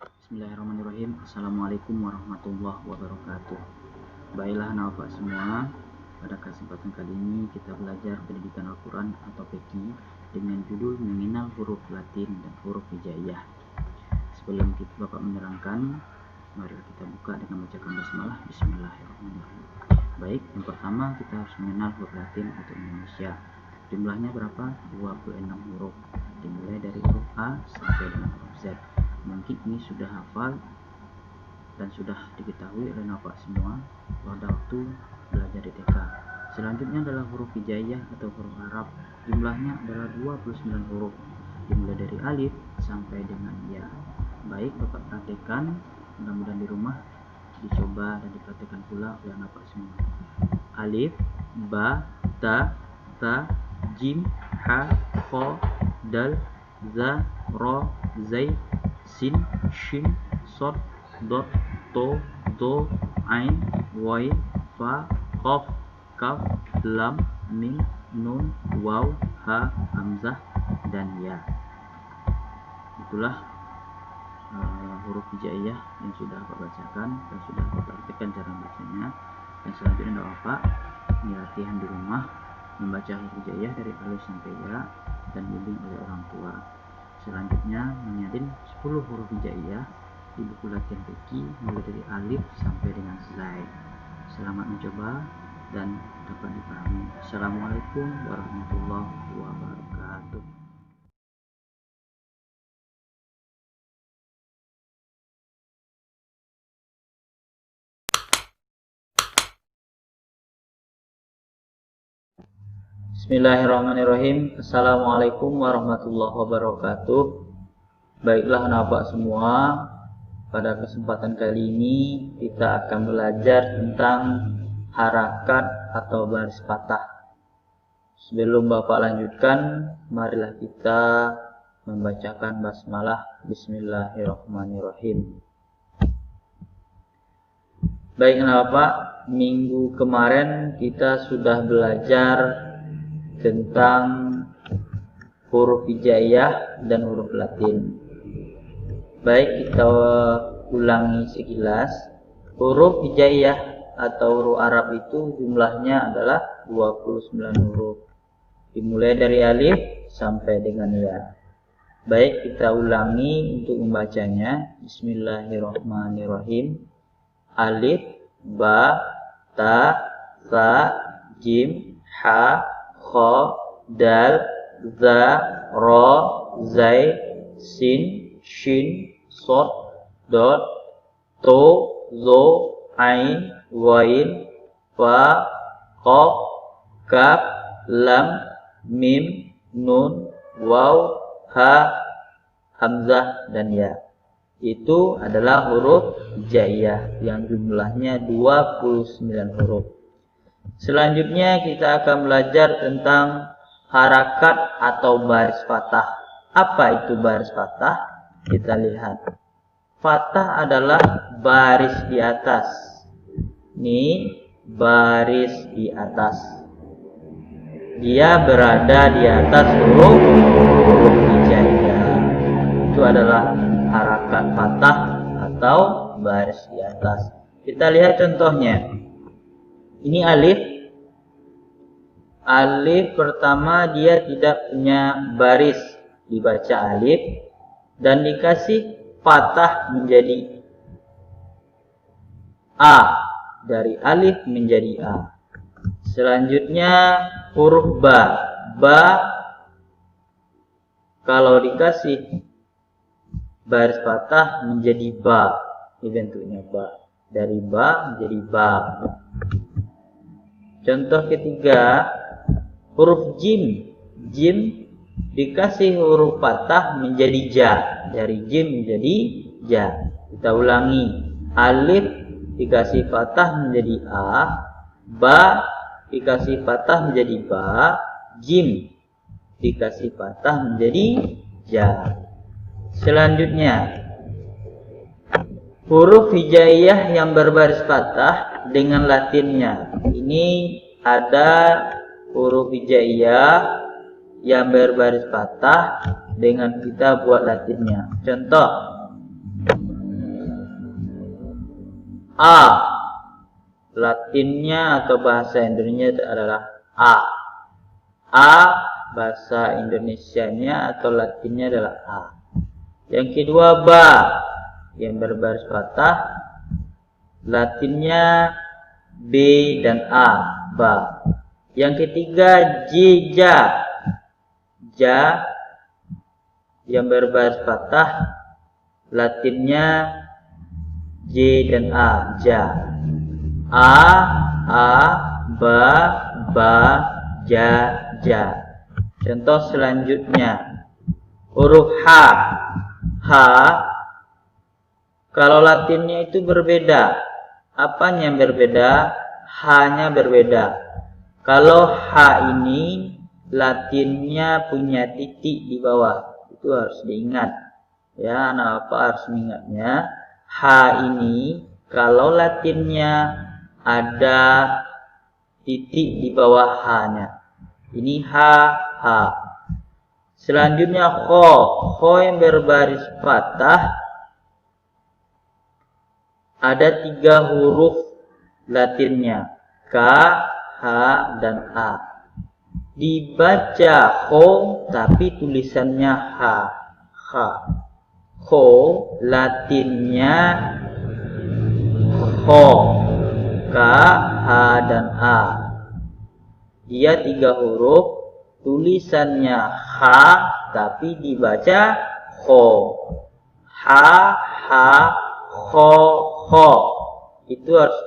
Bismillahirrahmanirrahim. Assalamualaikum warahmatullahi wabarakatuh. Baiklah anak-anak semua, pada kesempatan kali ini kita belajar pendidikan Al-Quran atau PQ dengan judul mengenal huruf Latin dan huruf hijaiyah. Sebelum Bapak menerangkan, mari kita buka dengan membacakan basmalah. Bismillahirrahmanirrahim. Baik, yang pertama kita harus mengenal huruf Latin atau Indonesia. Jumlahnya berapa? 26 huruf, dimulai dari huruf A sampai dengan huruf Z. Mungkin ini sudah hafal dan sudah diketahui oleh Bapak semua pada waktu belajar di TK. Selanjutnya adalah huruf hijaiyah atau huruf Arab. Jumlahnya adalah 29 huruf, dimulai dari alif sampai dengan ya. Baik, Bapak praktekkan, mudah-mudahan di rumah dicoba dan dipraktekkan pula oleh Bapak semua. Alif, ba, ta, jim, ha, kha, dal, za, ra, zai, sin, shin, sod, dot, to, do, ain, wain, fa, qaf, kaf, lam, mim, nun, waw, ha, hamzah, dan ya. Itulah huruf hijaiyah yang sudah Bapak bacakan dan sudah Bapak praktikkan cara bacanya. Dan selanjutnya Bapak ini latihan di rumah membaca huruf hijaiyah dari alif sampai ya dan bimbing oleh orang tua. Selanjutnya menyadin 10 huruf hijaiyah di buku latihan PQ mulai dari alif sampai dengan zai. Selamat mencoba dan dapat dipahami. Assalamualaikum warahmatullahi wabarakatuh. Bismillahirrahmanirrahim. Assalamualaikum warahmatullahi wabarakatuh. Baiklah anak-anak semua, pada kesempatan kali ini kita akan belajar tentang harakat atau baris patah. Sebelum Bapak lanjutkan, marilah kita membacakan basmalah. Bismillahirrahmanirrahim. Baik anak-anak, minggu kemarin kita sudah belajar tentang huruf hijaiyah dan huruf Latin. Baik, kita ulangi sekilas. Huruf hijaiyah atau huruf Arab itu jumlahnya adalah 29 huruf, dimulai dari alif sampai dengan ya. Baik, kita ulangi untuk membacanya. Bismillahirrahmanirrahim. Alif, ba, ta, sa, jim, ha, kha, dal, za, ra, zai, sin, shin, sod, dot, to, zo, ain, wain, fa, qaf, kaf, lam, mim, nun, waw, ha, hamzah, dan ya. Itu adalah huruf hijaiyah yang jumlahnya 29 huruf. Selanjutnya kita akan belajar tentang harakat atau baris patah. Apa itu baris patah? Kita lihat. Patah adalah baris di atas. Ini baris di atas. Dia berada di atas huruf hijaiyah. Itu adalah harakat patah atau baris di atas. Kita lihat contohnya. Ini alif. Alif pertama dia tidak punya baris, dibaca alif dan dikasih patah menjadi A, dari alif menjadi A. Selanjutnya huruf ba. Ba kalau dikasih baris patah menjadi ba, ini bentuknya ba, dari ba menjadi ba. Contoh ketiga, huruf jim. Jim dikasih huruf patah menjadi ja, dari jim menjadi ja. Kita ulangi. Alif dikasih patah menjadi a, ba dikasih patah menjadi ba, jim dikasih patah menjadi ja. Selanjutnya, huruf hijaiyah yang berbaris patah dengan Latinnya. Ini ada huruf hijaiyah yang berbaris patah dengan kita buat Latinnya. Contoh, A. Latinnya atau bahasa Indonesianya adalah A. A bahasa Indonesianya atau Latinnya adalah A. Yang kedua ba, yang berbaris patah, Latinnya B dan A, ba. Yang ketiga ja, ja yang berbaris patah, Latinnya J dan A, ja. A, ba, ja, ja. Contoh selanjutnya, huruf H. H, kalau Latinnya itu berbeda. Apanya yang berbeda? H-nya berbeda. Kalau H ini Latinnya punya titik di bawah, itu harus diingat. Ya, anak apa harus mengingatnya? H ini kalau Latinnya ada titik di bawah H-nya. Ini H. Selanjutnya kho yang berbaris patah, ada 3 huruf Latinnya, K, H, dan A. Dibaca kho tapi tulisannya H. Kho Latinnya kho, K, H, dan A. Dia 3 huruf, tulisannya H tapi dibaca kho. H, kho. Itu harus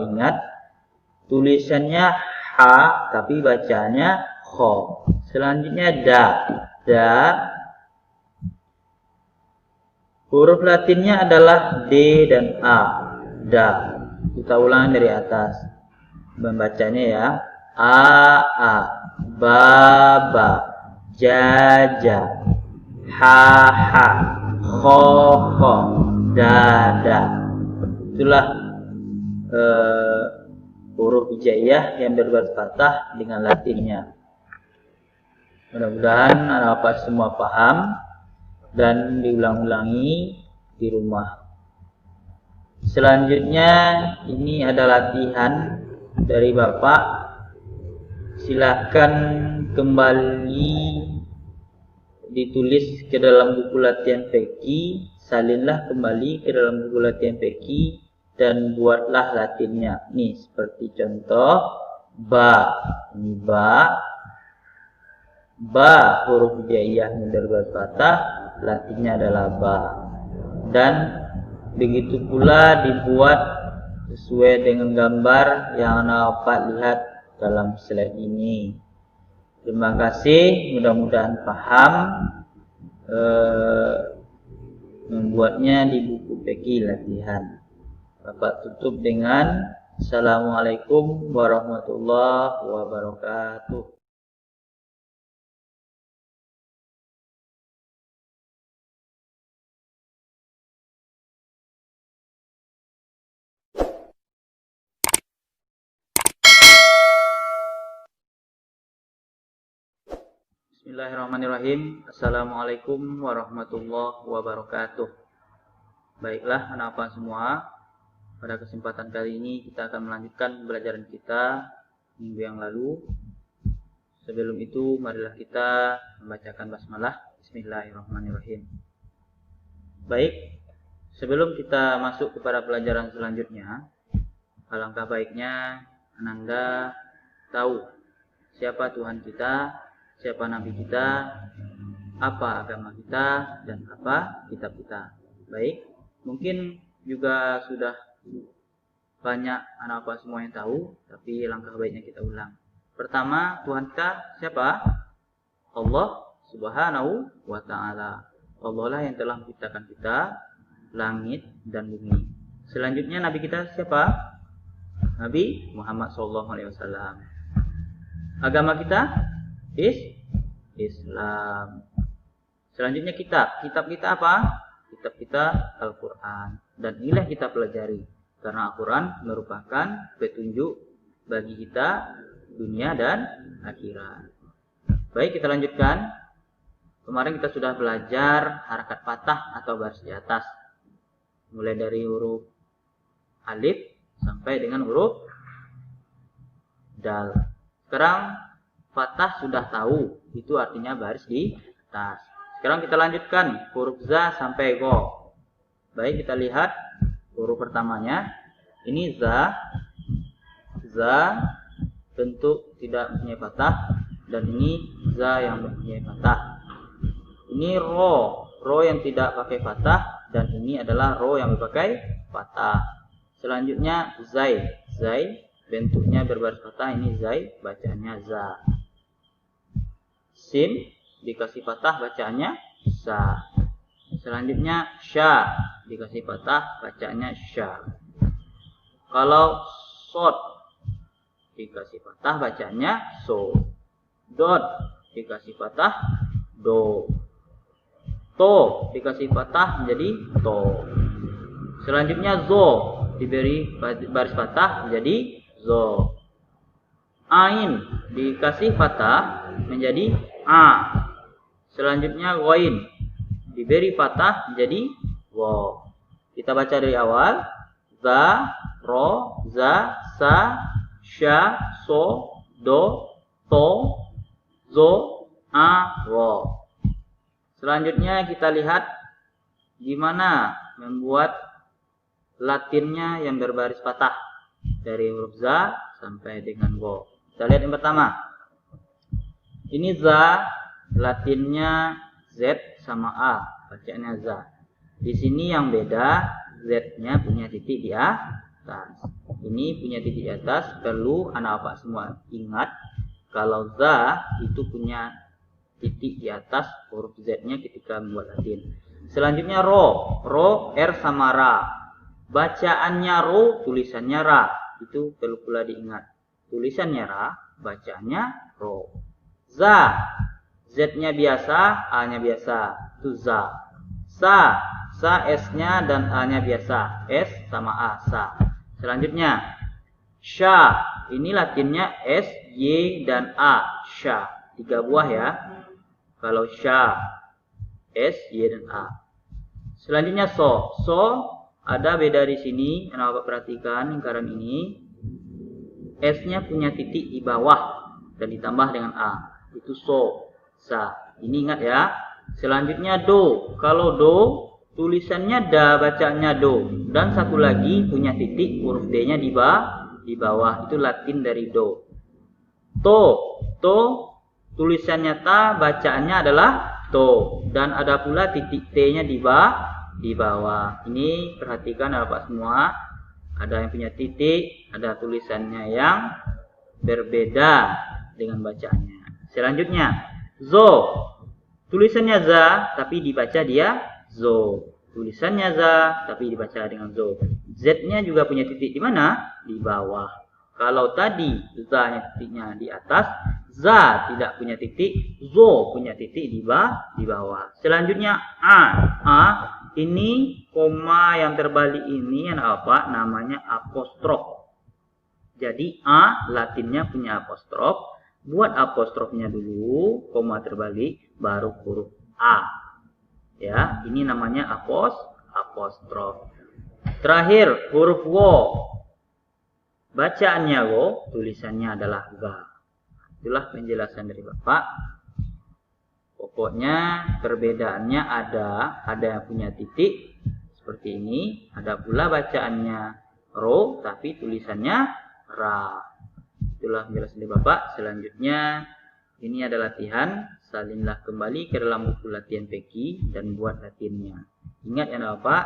ingat, tulisannya H tapi bacanya kho. Selanjutnya da, huruf Latinnya adalah D dan A, da. Kita ulang dari atas membacanya ya. A, ba, ja, ha, kho, da. Itulah huruf hijaiyah yang berbaris patah dengan Latinnya. Mudah-mudahan anak semua paham dan diulang-ulangi di rumah. Selanjutnya ini ada latihan dari Bapak. Silakan kembali ditulis ke dalam buku latihan Peki, salinlah kembali ke dalam buku latihan Peki dan buatlah Latinnya. Nih seperti contoh ba, ini ba huruf hijaiyah yang berbaris patah, Latinnya adalah ba. Dan begitu pula dibuat sesuai dengan gambar yang Bapak lihat dalam slide ini. Terima kasih, mudah-mudahan paham membuatnya di buku Peki latihan. Bapak tutup dengan Assalamualaikum warahmatullahi wabarakatuh. Bismillahirrahmanirrahim. Assalamualaikum warahmatullahi wabarakatuh. Baiklah anak-anak semua, pada kesempatan kali ini kita akan melanjutkan pembelajaran kita minggu yang lalu. Sebelum itu marilah kita membacakan basmalah. Bismillahirrahmanirrahim. Baik, sebelum kita masuk kepada pelajaran selanjutnya, alangkah baiknya Ananda tahu siapa Tuhan kita, siapa Nabi kita, apa agama kita, dan apa kitab kita. Baik, mungkin juga sudah banyak anak-anak semua yang tahu, tapi langkah baiknya kita ulang. Pertama, Tuhan kita siapa? Allah Subhanahu wa ta'ala. Allah lah yang telah menciptakan kita, langit dan bumi. Selanjutnya Nabi kita siapa? Nabi Muhammad SAW. Agama kita Islam. Selanjutnya kitab kita apa? Kitab kita Al-Quran. Dan inilah kita pelajari, karena Al-Quran merupakan petunjuk bagi kita dunia dan akhirat. Baik, kita lanjutkan. Kemarin kita sudah belajar harakat patah atau baris di atas, mulai dari huruf alif sampai dengan huruf dal. Sekarang fathah sudah tahu, itu artinya baris di atas. Sekarang kita lanjutkan huruf za sampai go. Baik, kita lihat huruf pertamanya. Ini za. Za bentuk tidak mempunyai fathah, dan ini za yang mempunyai fathah. Ini ro yang tidak pakai fathah, dan ini adalah ro yang berpakai fathah. Selanjutnya zai. Zai bentuknya berbaris fathah, ini zai, bacaannya za. Sin dikasih fathah, bacaannya sa. Selanjutnya sya dikasih fathah, bacaannya sya. Kalau sod dikasih fathah, bacaannya so. Dot dikasih fathah, do. To dikasih fathah menjadi to. Selanjutnya zo diberi baris fathah menjadi zo. Ain dikasih fathah menjadi a. Selanjutnya ghain diberi fathah menjadi wo. Kita baca dari awal. Za, ro, za, sa, sya, so, do, to, zo, a, wo. Selanjutnya kita lihat gimana membuat latinnya yang berbaris fathah dari huruf za sampai dengan wo. Kita lihat yang pertama. Ini za, latinnya z sama a, bacaannya za. Di sini yang beda, z-nya punya titik di atas. Ini punya titik di atas, perlu anak bapak semua ingat kalau za itu punya titik di atas huruf z-nya ketika membuat latin. Selanjutnya ro, r sama ra. Bacaannya ro, tulisannya ra. Itu perlu pula diingat. Tulisannya ra, bacaannya ro. Za, z-nya biasa, a-nya biasa. Itu za. Sa, s-nya dan a-nya biasa. S sama a, sa. Selanjutnya sya, ini latinnya s, y dan a. Sya, 3 buah ya. Kalau sya, s, y dan a. Selanjutnya so. So ada beda di sini. Anak bapak perhatikan lingkaran ini. S-nya punya titik di bawah dan ditambah dengan a. Itu so, sa. Ini ingat ya. Selanjutnya do. Kalau do, tulisannya da, bacaannya do. Dan satu lagi punya titik huruf D-nya di bawah. Itu latin dari do. To. Tulisannya ta, bacaannya adalah to. Dan ada pula titik T-nya di bawah. Ini perhatikan Bapak semua. Ada yang punya titik, ada tulisannya yang berbeda dengan bacaannya. Selanjutnya zo. Tulisannya za, tapi dibaca dia zo. Tulisannya za, tapi dibaca dengan zo. Z-nya juga punya titik di mana? Di bawah. Kalau tadi za-nya titiknya di atas, za tidak punya titik, zo punya titik di bawah. Selanjutnya a. Ini koma yang terbalik ini apa? Namanya apostrof. Jadi a latinnya punya apostrof. Buat apostrofnya dulu, koma terbalik, baru huruf a. Ya, ini namanya apostrof. Terakhir huruf wo. Bacaannya wo, tulisannya adalah ga. Itulah penjelasan dari Bapak. Pokoknya perbedaannya ada yang punya titik seperti ini, ada pula bacaannya ro tapi tulisannya ra. Itulah penjelasan dari Bapak. Selanjutnya ini ada latihan. Salinlah kembali ke dalam buku latihan Peki dan buat latinnya. Ingat ya Bapak,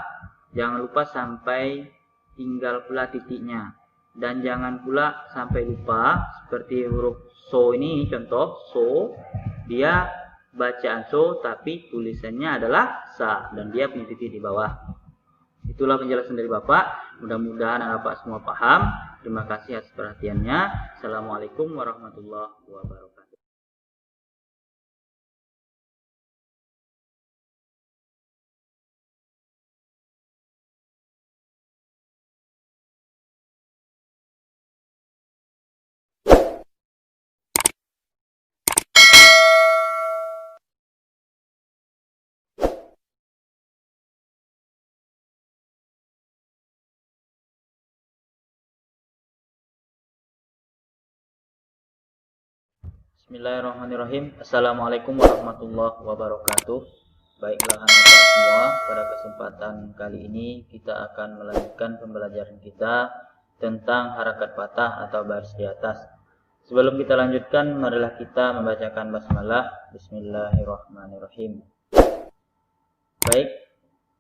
jangan lupa sampai tinggal pula titiknya. Dan jangan pula sampai lupa seperti huruf so ini, contoh so, dia bacaan so tapi tulisannya adalah sa dan dia punya titik di bawah. Itulah penjelasan dari Bapak. Mudah-mudahan Bapak semua paham. Terima kasih atas perhatiannya. Assalamualaikum warahmatullahi wabarakatuh. Bismillahirrahmanirrahim. Assalamualaikum warahmatullahi wabarakatuh. Baiklah anak-anak semua, pada kesempatan kali ini kita akan melanjutkan pembelajaran kita tentang harakat patah atau baris di atas. Sebelum kita lanjutkan, marilah kita membacakan basmalah. Bismillahirrahmanirrahim. Baik,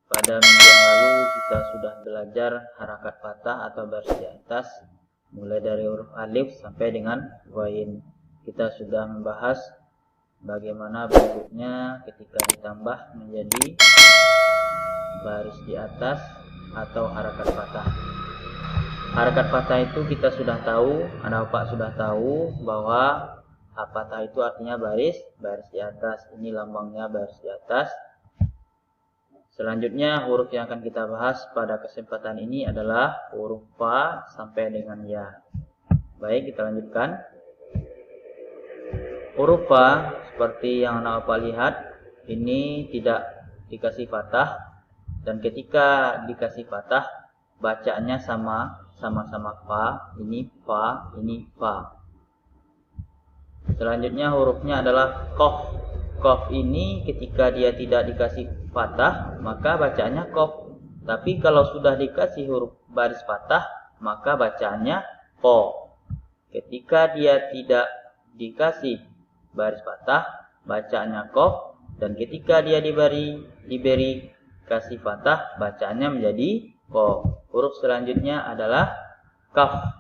pada minggu yang lalu kita sudah belajar harakat patah atau baris di atas, mulai dari huruf alif sampai dengan ghain. Kita sudah membahas bagaimana bentuknya ketika ditambah menjadi baris di atas atau harakat patah. Harakat patah itu kita sudah tahu, anak-anak sudah tahu bahwa patah itu artinya baris di atas. Ini lambangnya baris di atas. Selanjutnya huruf yang akan kita bahas pada kesempatan ini adalah huruf fa sampai dengan ya. Baik, kita lanjutkan. Huruf fa seperti yang anak-anak lihat ini tidak dikasih fathah, dan ketika dikasih fathah bacaannya sama-sama fa, ini fa, ini fa. Selanjutnya hurufnya adalah qaf. Qaf ini ketika dia tidak dikasih fathah maka bacaannya qaf. Tapi kalau sudah dikasih huruf baris fathah maka bacaannya qa. Ketika dia tidak dikasih baris patah bacaannya qaf, dan ketika dia diberi kasih fathah bacaannya menjadi qa. Huruf selanjutnya adalah kaf.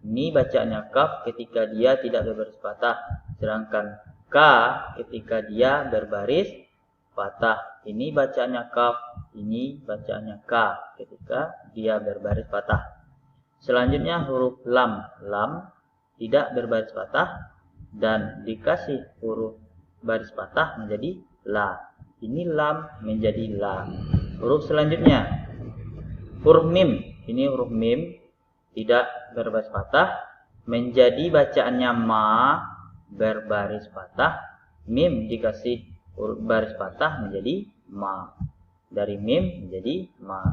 Ini bacaannya kaf ketika dia tidak berbaris patah, sedangkan ka ketika dia berbaris patah. Ini bacaannya kaf, ini bacaannya ka ketika dia berbaris patah. Selanjutnya huruf lam. Lam tidak berbaris patah dan dikasih huruf baris patah menjadi la. Ini lam menjadi la. Huruf selanjutnya huruf mim. Ini huruf mim tidak berbaris patah menjadi bacaannya ma berbaris patah. Mim dikasih huruf baris patah menjadi ma. Dari mim menjadi ma.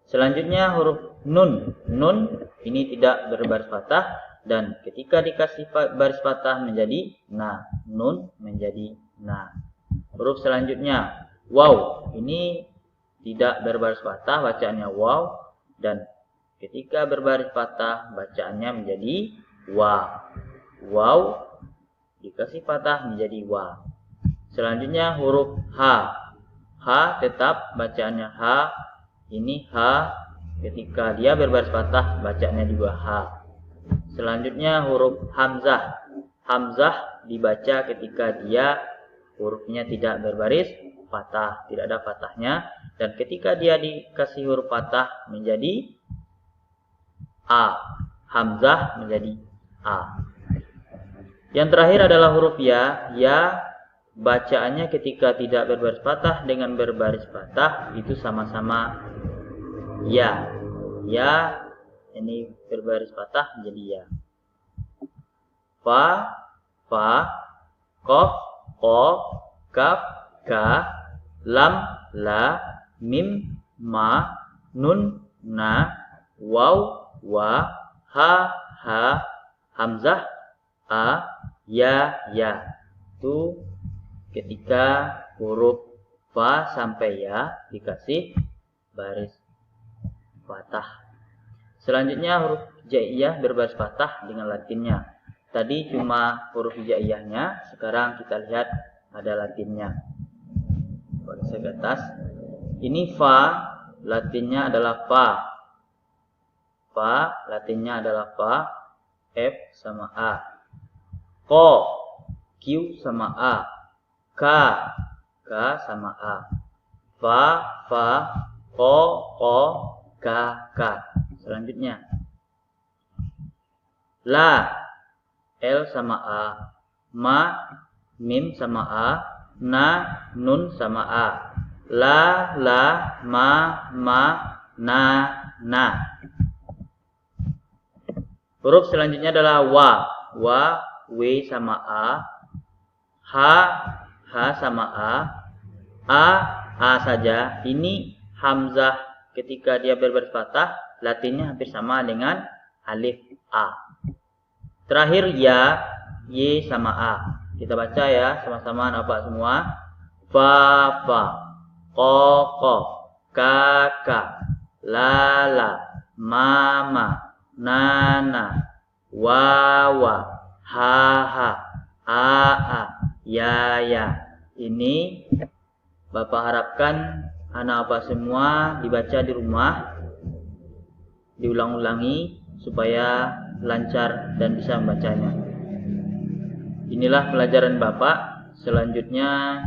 Selanjutnya huruf nun. Nun ini tidak berbaris patah dan ketika dikasih baris patah menjadi na. Nun menjadi na. Huruf selanjutnya waw. Ini tidak berbaris patah, bacaannya waw, dan ketika berbaris patah bacaannya menjadi wa. Waw dikasih patah menjadi wa. Selanjutnya huruf h. H tetap bacaannya h. Ini h ketika dia berbaris patah bacaannya juga h. Selanjutnya huruf hamzah. Hamzah dibaca ketika dia hurufnya tidak berbaris patah, tidak ada patahnya, dan ketika dia dikasih huruf patah menjadi a. Hamzah menjadi a. Yang terakhir adalah huruf ya. Ya bacaannya ketika tidak berbaris patah dengan berbaris patah itu sama-sama ya. Ya ini berbaris patah menjadi ya. Fa, qaf, qa, kaf, ka, lam, la, mim, ma, nun, na, waw, wa, ha, hamzah, a, ya. Itu ketika huruf fa sampai ya dikasih baris patah. Selanjutnya huruf hijaiyah berbaris patah dengan latinnya. Tadi cuma huruf hijaiyahnya, sekarang kita lihat ada latinnya. Saya ke atas. Ini fa, latinnya adalah fa. Fa, latinnya adalah fa. F sama A. Ko, Q sama A. K sama A. Fa, ko, K. Selanjutnya la, L sama A. Ma, mim sama A. Na, nun sama A. La, ma, na. Huruf selanjutnya adalah wa. Wa, W sama A. H sama A saja. Ini hamzah ketika dia berbaris patah, latinnya hampir sama dengan alif A. Terakhir ya, Y sama A. Kita baca ya sama-sama nampak semua. Fa, ko, kaka, lala, mama, nana, wawa, haha, aa, ya. Ini Bapak harapkan anak Bapak semua dibaca di rumah, diulang-ulangi supaya lancar dan bisa membacanya. Inilah pelajaran Bapak. Selanjutnya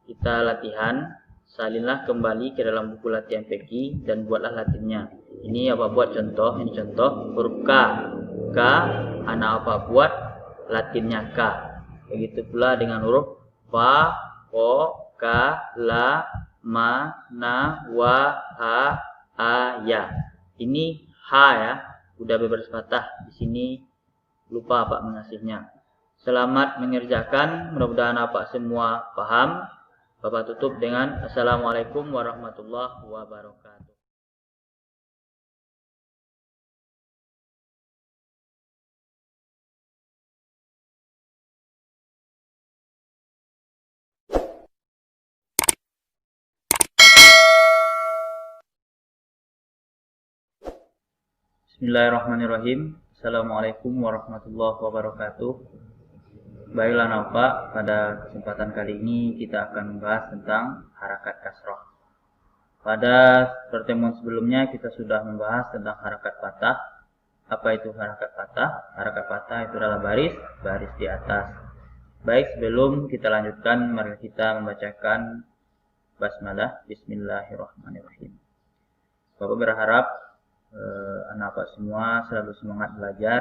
kita latihan. Salinlah kembali ke dalam buku latihan PEKI dan buatlah latinnya. Ini Bapak buat contoh. Ini contoh huruf K. K, anak Bapak buat latinnya K. Begitu pula dengan huruf Fa, Ko, Ka, La, Ma, Na, Wa, Ha, A, Ya. Ini H ya, udah berbaris patah. Di sini lupa Pak mengasihnya. Selamat mengerjakan, mudah-mudahan Bapak semua paham. Bapak tutup dengan Assalamualaikum warahmatullahi wabarakatuh. Bismillahirrahmanirrahim. Assalamualaikum warahmatullahi wabarakatuh. Baiklah Bapak, pada kesempatan kali ini kita akan membahas tentang harakat kasroh. Pada pertemuan sebelumnya kita sudah membahas tentang harakat patah. Apa itu harakat patah? Harakat patah itu adalah baris di atas. Baik, sebelum kita lanjutkan, mari kita membacakan basmalah. Bismillahirrahmanirrahim. Bapak berharap anak Bapak semua selalu semangat belajar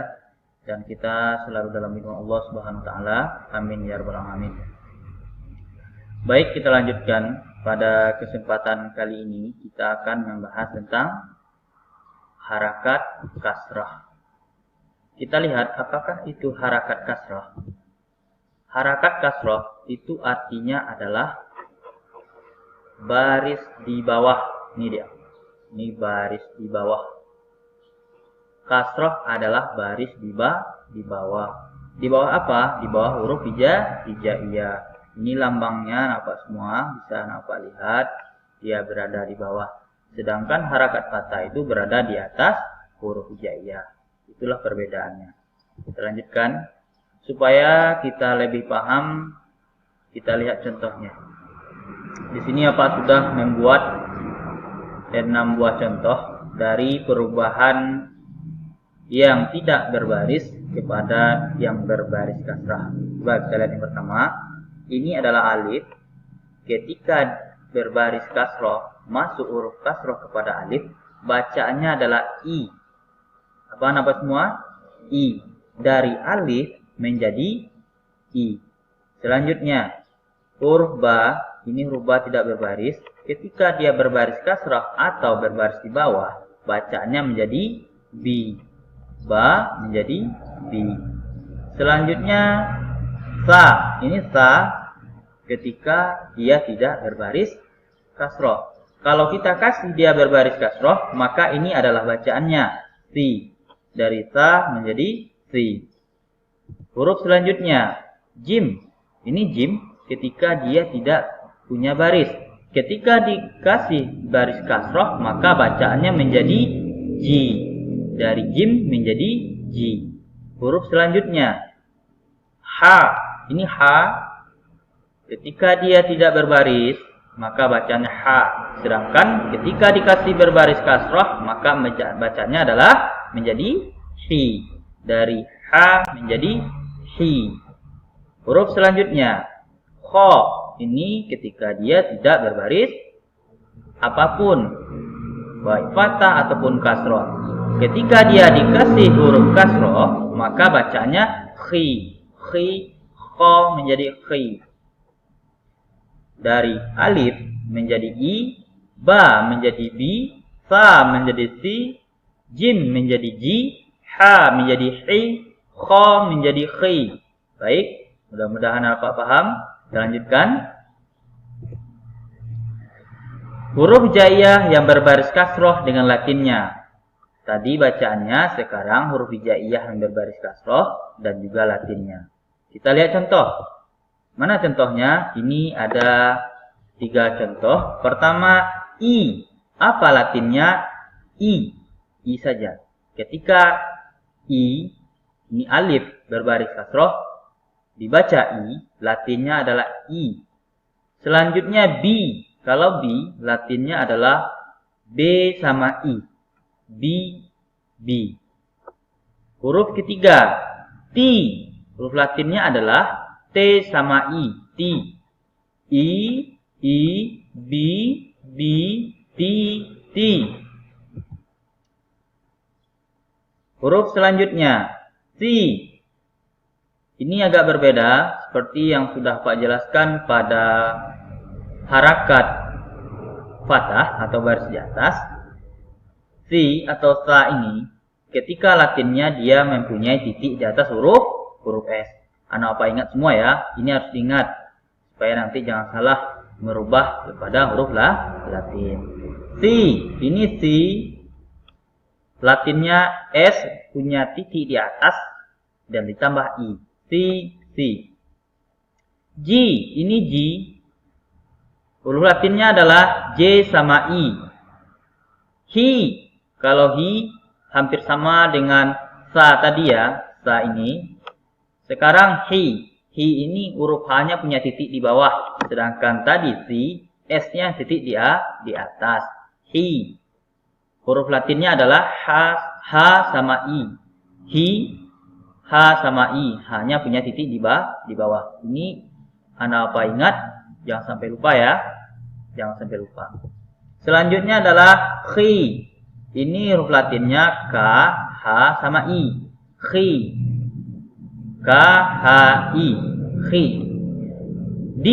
dan kita selalu dalam lindungan Allah Subhanahu wa taala. Amin ya rabbal alamin. Baik, kita lanjutkan. Pada kesempatan kali ini kita akan membahas tentang harakat kasrah. Kita lihat apakah itu harakat kasrah. Harakat kasrah itu artinya adalah baris di bawah. Ini dia. Ini baris di bawah. Kasroh adalah baris di bawah. Di bawah apa? Di bawah huruf hijaiyah. Ini lambangnya nampak semua, bisa nampak lihat. Dia berada di bawah. Sedangkan harakat patah itu berada di atas huruf hijaiyah. Itulah perbedaannya. Kita lanjutkan. Supaya kita lebih paham, kita lihat contohnya. Di sini apa sudah membuat 6 buah contoh dari perubahan yang tidak berbaris kepada yang berbaris kasrah. Coba kita lihat yang pertama. Ini adalah alif. Ketika berbaris kasrah, masuk huruf kasrah kepada alif, bacaannya adalah i. Apa nama semua? I. Dari alif menjadi i. Selanjutnya, huruf ba. Ini huruf ba tidak berbaris. Ketika dia berbaris kasrah atau berbaris di bawah, bacaannya menjadi bi. Ba menjadi bi. Selanjutnya sa. Ini sa ketika dia tidak berbaris kasroh. Kalau kita kasih dia berbaris kasroh, maka ini adalah bacaannya si. Dari sa menjadi si. Huruf selanjutnya jim. Ini jim ketika dia tidak punya baris. Ketika dikasih baris kasroh, maka bacaannya menjadi ji. Dari jim menjadi ji. Huruf selanjutnya ha. Ini ha. Ketika dia tidak berbaris, maka bacanya ha. Sedangkan ketika dikasih berbaris kasroh, maka bacanya adalah menjadi hi. Dari ha menjadi hi. Huruf selanjutnya kho. Ini ketika dia tidak berbaris apapun, baik fathah ataupun kasroh. Ketika dia dikasih huruf kasroh, maka bacanya khi. Khi, kho menjadi khi. Dari alif menjadi i, ba menjadi bi, sa menjadi si, jim menjadi ji, ha menjadi hi, kho menjadi khi. Baik, mudah-mudahan Bapak paham. Kita lanjutkan. Huruf hijaiyah yang berbaris kasroh dengan latinnya. Tadi bacaannya, sekarang huruf hijaiyah yang berbaris kasroh dan juga latinnya. Kita lihat contoh. Mana contohnya? Ini ada 3 contoh. Pertama, I. Apa latinnya? I. I saja. Ketika I, ini alif berbaris kasroh, dibaca I, latinnya adalah I. Selanjutnya B. Kalau B, latinnya adalah B sama I. B, B. Huruf ketiga, T. Huruf latinnya adalah T sama I. T. I, I, B, B, T, T. Huruf selanjutnya, C. Ini agak berbeda, seperti yang sudah Pak jelaskan pada harakat fathah atau baris di atas. C atau sa ini, ketika latinnya dia mempunyai titik di atas huruf S. Anak apa ingat semua ya? Ini harus diingat, supaya nanti jangan salah merubah kepada huruf latin. C, ini C. Latinnya S punya titik di atas dan ditambah I. C, C. G, ini G. Huruf latinnya adalah J sama I. Hi, kalau hi hampir sama dengan sa tadi ya, sa ini. Sekarang hi. Hi ini huruf H-nya punya titik di bawah. Sedangkan tadi si, S-nya titik di atas. Hi. Huruf latinnya adalah H sama I. Hi, H sama I. H-nya punya titik di bawah. Ini Anda apa ingat? Jangan sampai lupa ya. Jangan sampai lupa. Selanjutnya adalah khi. Ini huruf latinnya K, H sama I. Khi. K, H, I. Khi. D.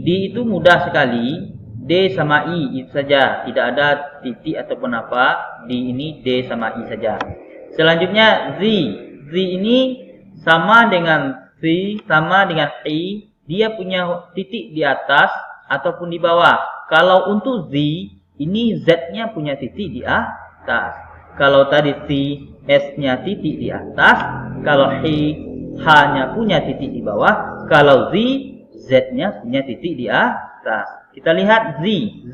D itu mudah sekali. D sama I itu saja, tidak ada titik ataupun apa. D ini D sama I saja. Selanjutnya Z. Z ini sama dengan C, sama dengan I. Dia punya titik di atas ataupun di bawah. Kalau untuk Z, ini Z-nya punya titik di atas. Kalau tadi C, S-nya titik di atas. Kalau H-nya punya titik di bawah. Kalau Z, Z-nya punya titik di atas. Kita lihat Z.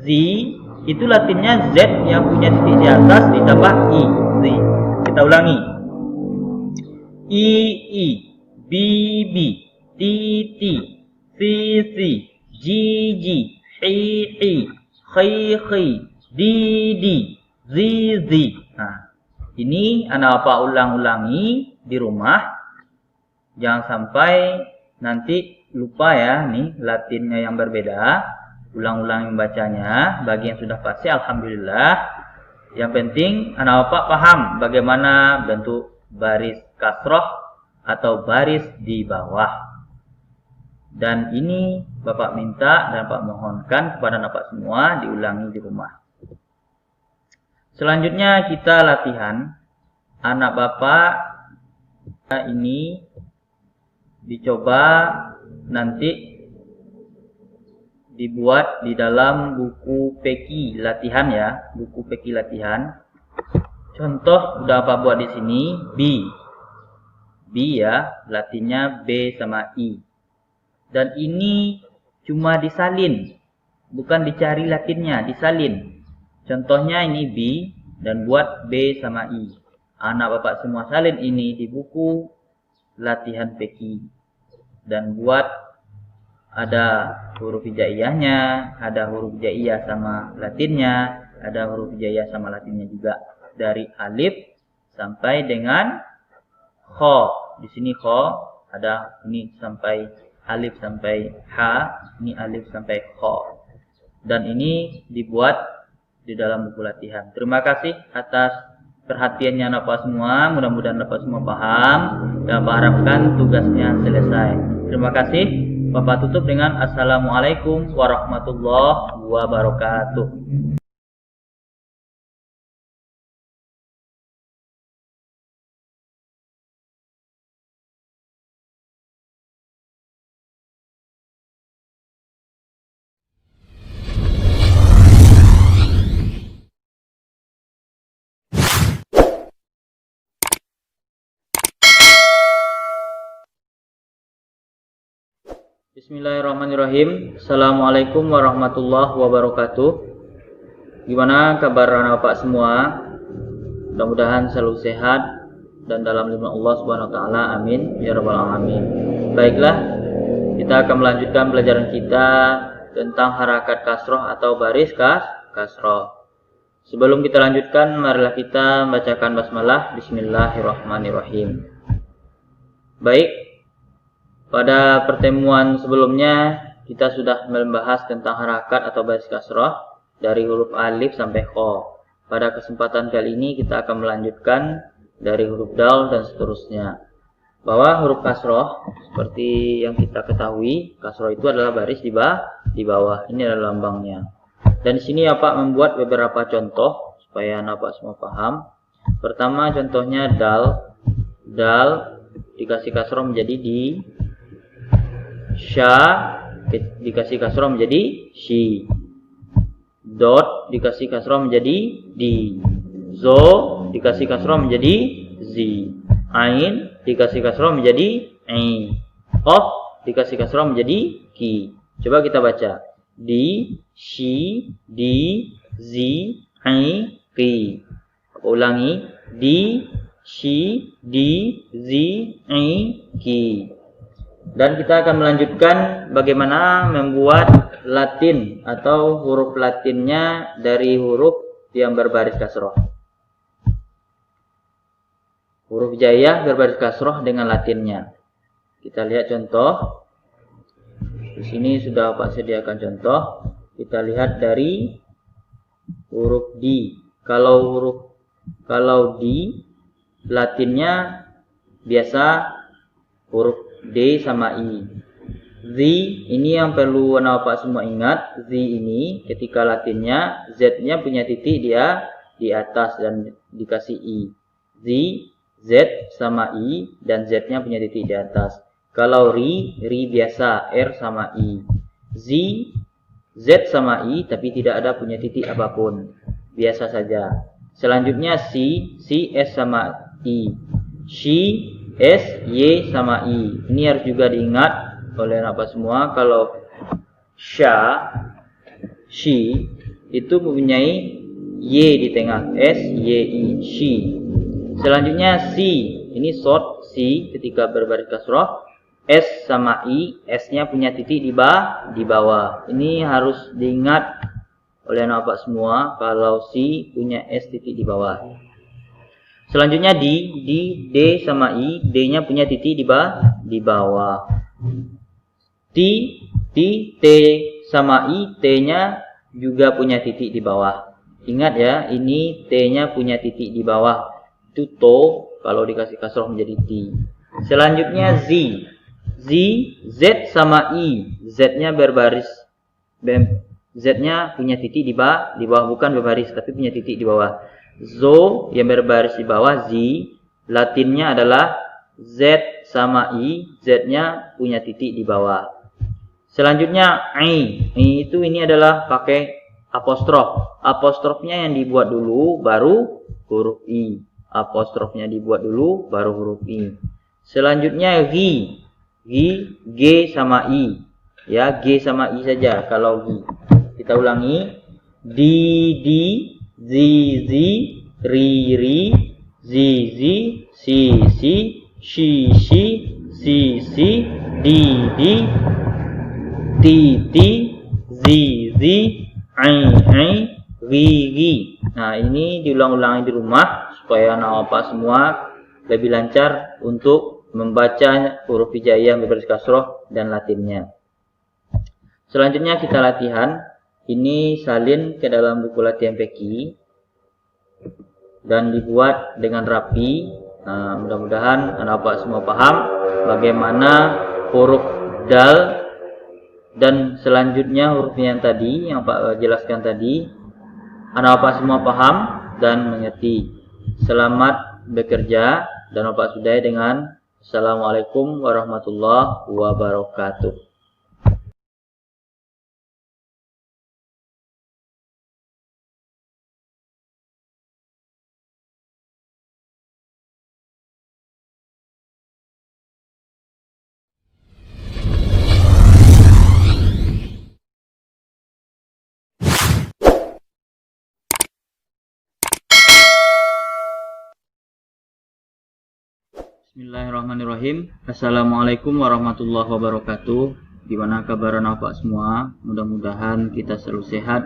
Z itu latinnya Z yang punya titik di atas ditambah I. Z. Kita ulangi. I, B, B, T, T, C, C, G, G, H, H, D, D, Z, Z. Nah, ini Anda apa ulang-ulangi di rumah. Jangan sampai nanti lupa ya, nih latinnya yang berbeda. Ulang-ulang membacanya. Bagi yang sudah pasti, alhamdulillah. Yang penting anak bapak paham bagaimana bentuk baris kasroh atau baris di bawah. Dan ini bapak minta dan bapak mohonkan kepada bapak semua diulangi di rumah. Selanjutnya kita latihan. Anak bapak ini dicoba nanti dibuat di dalam buku peki latihan ya, buku peki latihan. Contoh udah apa buat di sini? B. B ya, latinnya B sama I. Dan ini cuma disalin, bukan dicari latinnya, disalin. Contohnya ini B dan buat B sama I. Anak bapak semua salin ini di buku latihan peki dan buat ada huruf hijaiyahnya, ada huruf hijaiyah sama latinnya, ada huruf hijaiyah sama latinnya juga. Dari alif sampai dengan kho. Di sini kho, ada ini sampai alif sampai h, ini alif sampai kho. Dan ini dibuat di dalam buku latihan. Terima kasih atas perhatiannya Bapak semua. Mudah-mudahan Bapak semua paham dan Bapak harapkan tugasnya selesai. Terima kasih. Bapak tutup dengan Assalamualaikum warahmatullahi wabarakatuh. Bismillahirrahmanirrahim. Assalamualaikum warahmatullahi wabarakatuh. Gimana kabar anak bapak semua? Mudah-mudahan selalu sehat dan dalam lindungan Allah Subhanahu wa taala. Amin ya rabbal alamin. Baiklah, kita akan melanjutkan pelajaran kita tentang harakat kasroh atau baris kasroh. Sebelum kita lanjutkan, marilah kita membacakan basmalah. Bismillahirrahmanirrahim. Baik, pada pertemuan sebelumnya kita sudah membahas tentang harakat atau baris kasroh dari huruf alif sampai kha. Pada kesempatan kali ini kita akan melanjutkan dari huruf dal dan seterusnya. Bahwa huruf kasroh seperti yang kita ketahui, kasroh itu adalah baris di bawah. Ini adalah lambangnya. Dan di sini Bapak membuat beberapa contoh supaya Bapak semua paham. Pertama contohnya dal. Dal dikasih kasroh menjadi di. Sya dikasih kasroh menjadi shi. Dot dikasih kasroh menjadi di. Zo dikasih kasroh menjadi zi. Ain dikasih kasroh menjadi i. Qaf dikasih kasroh menjadi ki. Coba kita baca. Di, shi, di, zi, i, ki. Aku ulangi. Di, shi, di, zi, i, ki. Dan kita akan melanjutkan bagaimana membuat Latin atau huruf Latinnya dari huruf yang berbaris kasroh. Huruf hijaiyah berbaris kasroh dengan Latinnya. Kita lihat contoh. Di sini sudah Pak sediakan contoh. Kita lihat dari huruf di. Kalau di Latinnya biasa huruf D sama I. Z ini yang perlu Bapak semua ingat. Z ini ketika Latinnya Z-nya punya titik dia di atas dan dikasih I. Z sama I dan Z-nya punya titik di atas. Kalau ri biasa R sama I. Z sama I tapi tidak ada punya titik apapun. Biasa saja. Selanjutnya si S sama I. Shi S, Y, sama I. Ini harus juga diingat oleh Bapak semua. Kalau sya, shi, itu mempunyai Y di tengah. S, Y, I, shi. Selanjutnya si. Ini short, si ketika berbaris kasroh. S sama I, S-nya punya titik di bawah. Ini harus diingat oleh Bapak semua. Kalau si punya S titik di bawah. Selanjutnya di D sama I, D-nya punya titik di bawah. T sama I, T-nya juga punya titik di bawah. Ingat ya, ini T-nya punya titik di bawah. Itu to, kalau dikasih kasroh menjadi T. Selanjutnya Z sama I, Z-nya berbaris. Z-nya punya titik di bawah, bukan berbaris, tapi punya titik di bawah. Zo yang berbaris di bawah, Z, Latinnya adalah Z sama I, Z-nya punya titik di bawah. Selanjutnya I itu ini adalah pakai apostrof. Apostrofnya yang dibuat dulu baru huruf I. Apostrofnya dibuat dulu baru huruf I. Selanjutnya G sama I. Ya, G sama I saja kalau G. Kita ulangi. Di Z, ri, zi, si, shi, si, di, zi, ai, ri. Nah, ini diulang-ulangi di rumah supaya Bapak semua lebih lancar untuk membaca huruf hijaiyah berbaris kasroh dan Latinnya. Selanjutnya kita latihan. Ini salin ke dalam buku latihan Peki dan dibuat dengan rapi. Nah, mudah-mudahan Bapak semua paham bagaimana huruf dal dan selanjutnya huruf yang tadi yang Pak jelaskan tadi. Bapak semua paham dan mengerti. Selamat bekerja dan Bapak sudahi dengan Assalamualaikum warahmatullahi wabarakatuh. Bismillahirrahmanirrahim. Assalamualaikum warahmatullahi wabarakatuh. Gimana kabar Bapak semua? Mudah-mudahan kita selalu sehat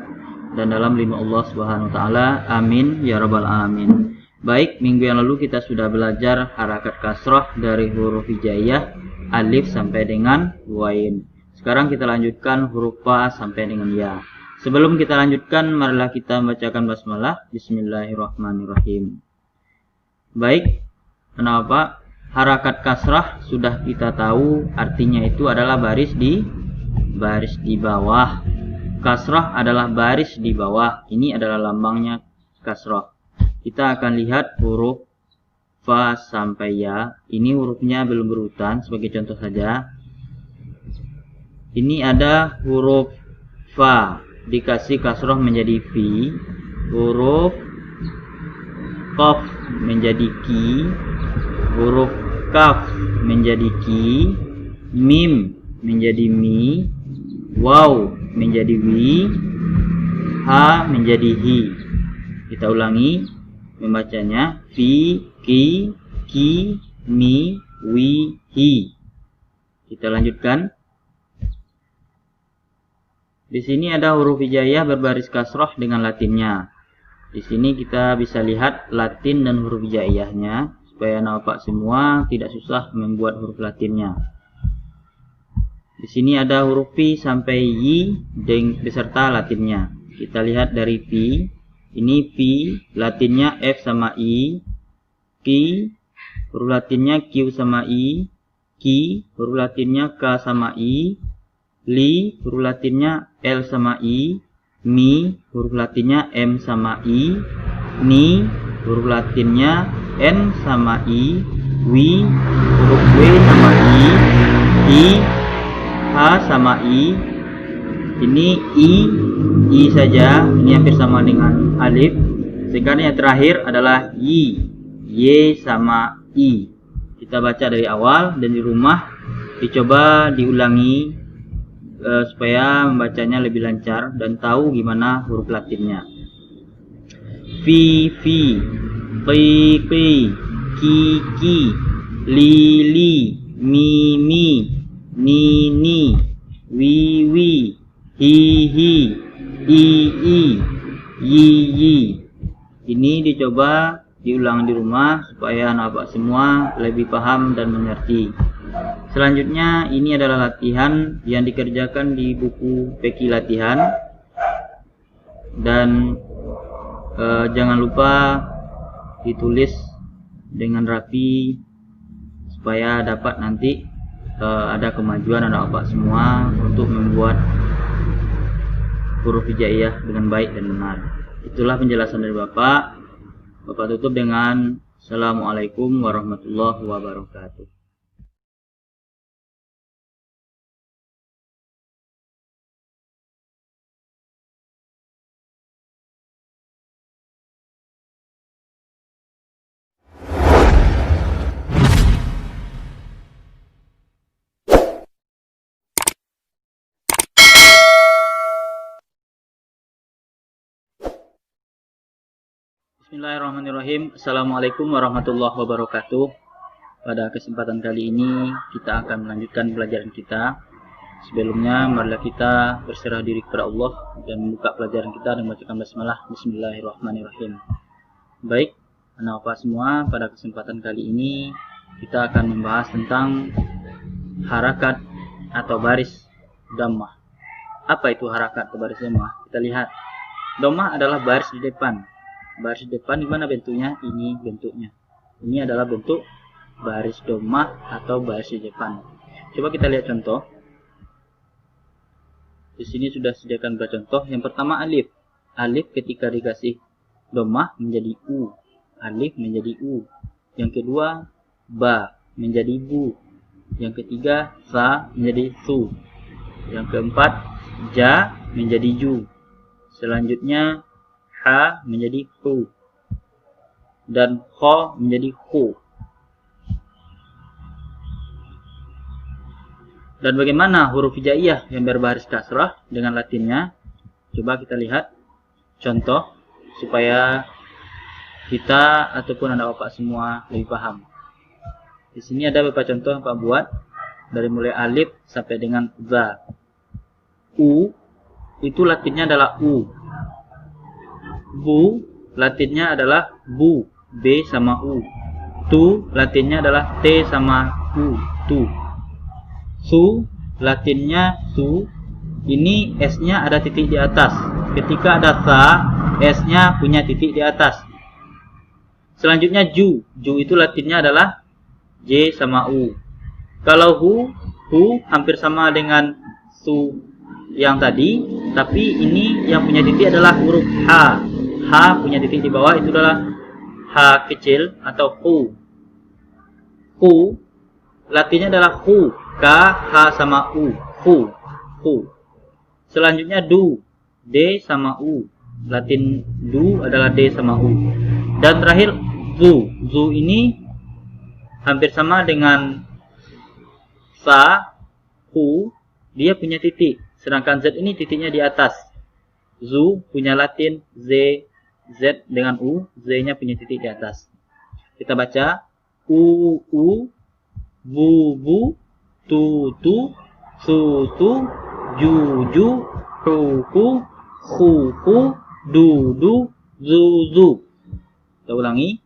dan dalam lindung Allah Subhanahu wa taala. Amin ya rabbal alamin. Baik, minggu yang lalu kita sudah belajar harakat kasrah dari huruf hijaiyah alif sampai dengan wain. Sekarang kita lanjutkan huruf fa sampai dengan ya. Sebelum kita lanjutkan, marilah kita membacakan basmalah. Bismillahirrahmanirrahim. Baik, kenapa? Harakat kasrah sudah kita tahu artinya itu adalah baris di bawah. Kasrah adalah baris di bawah. Ini adalah lambangnya kasrah. Kita akan lihat huruf fa sampai ya. Ini hurufnya belum berurutan. Sebagai contoh saja, ini ada huruf fa dikasih kasrah menjadi fi, huruf qaf menjadi ki, huruf kaf menjadi ki, mim menjadi mi, waw menjadi wi, ha menjadi hi. Kita ulangi membacanya: fi, ki, mi, wi, hi. Kita lanjutkan. Di sini ada huruf hijaiyah berbaris kasrah dengan latinnya. Di sini kita bisa lihat latin dan huruf hijaiyahnya supaya Bapak semua tidak susah membuat huruf latinnya. Di sini ada huruf pi sampai yi beserta latinnya. Kita lihat dari pi. Ini pi, latinnya f sama i. Ki, huruf latinnya q sama i. Ki, huruf latinnya k sama i. Li, huruf latinnya l sama i. Mi, huruf latinnya m sama i. Ni, huruf latinnya n sama i. Wi, huruf w sama i. Hi, h sama i. Ini i saja, ini hampir sama dengan alif. Sedangkan yang terakhir adalah y sama i. Kita baca dari awal dan di rumah dicoba diulangi supaya membacanya lebih lancar dan tahu gimana huruf latinnya. Fi, qi, ki, li, mi, ni, wi, hi, i, yi. Ini dicoba diulang di rumah supaya Bapak semua lebih paham dan mengerti. Selanjutnya ini adalah latihan yang dikerjakan di buku Peki Latihan. Dan jangan lupa ditulis dengan rapi supaya dapat nanti ada kemajuan Bapak semua untuk membuat huruf hijaiyah dengan baik dan benar. Itulah penjelasan dari Bapak. Bapak tutup dengan Assalamualaikum warahmatullahi wabarakatuh. Bismillahirrahmanirrahim. Assalamualaikum warahmatullahi wabarakatuh. Pada kesempatan kali ini kita akan melanjutkan pelajaran kita. Sebelumnya marilah kita berserah diri kepada Allah dan membuka pelajaran kita dengan membacakan basmalah. Bismillahirrahmanirrahim. Baik, anak Bapak semua, pada kesempatan kali ini kita akan membahas tentang harakat atau baris dhammah. Apa itu harakat atau baris dhammah? Kita lihat. Dhammah adalah baris di depan. Baris depan gimana bentuknya? Ini bentuknya. Ini adalah bentuk baris dhammah atau baris di depan. Coba kita lihat contoh. Di sini sudah sediakan beberapa contoh. Yang pertama alif. Alif ketika dikasih dhammah menjadi u. Alif menjadi u. Yang kedua ba menjadi bu. Yang ketiga sa menjadi su. Yang keempat ja menjadi ju. Selanjutnya ha menjadi hu dan kho menjadi hu. Dan bagaimana huruf hijaiyah yang berbaris kasrah dengan latinnya? Coba kita lihat contoh supaya kita ataupun anak bapak semua lebih paham. Di sini ada beberapa contoh yang Pak buat dari mulai alif sampai dengan za. U itu latinnya adalah u. Bu latinnya adalah bu, b sama u. Tu latinnya adalah t sama u, tu. Su latinnya su. Ini s-nya ada titik di atas. Ketika ada sa, s-nya punya titik di atas. Selanjutnya ju. Ju itu latinnya adalah j sama u. Kalau hu hampir sama dengan su yang tadi, tapi ini yang punya titik adalah huruf h. H punya titik di bawah, itu adalah h kecil atau hu. Hu latinnya adalah hu. K, h sama u. Hu. Hu. Selanjutnya du. D sama u. Latin du adalah d sama u. Dan terakhir zu. Zu ini hampir sama dengan sa, hu, dia punya titik. Sedangkan z ini titiknya di atas. Zu punya latin z, z dengan u, z-nya punya titik di atas. Kita baca u, bu, bu, tu, su, ju, hu, du, zu. Kita ulangi.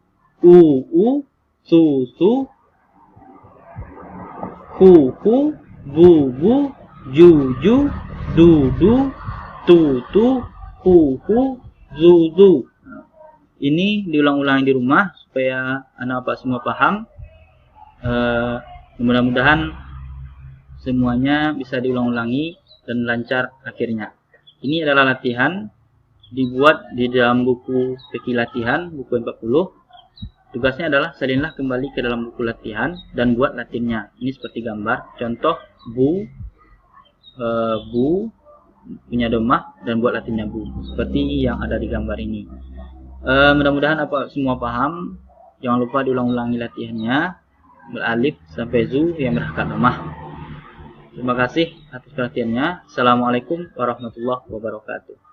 U, su, hu, bu, ju, du, tu, hu, zu. Ini diulang-ulang di rumah supaya anak bapak semua paham. Mudah-mudahan semuanya bisa diulang-ulangi dan lancar akhirnya. Ini adalah latihan dibuat di dalam buku fikih latihan, buku 40. Tugasnya adalah salinlah kembali ke dalam buku latihan dan buat latinnya. Ini seperti gambar. Contoh bu punya domah dan buat latinnya bu. Seperti yang ada di gambar ini. Mudah-mudahan apa semua paham. Jangan lupa diulang-ulangi latihannya. Beralif sampai zu yang berhakat domah. Terima kasih atas perhatiannya. Assalamualaikum warahmatullahi wabarakatuh.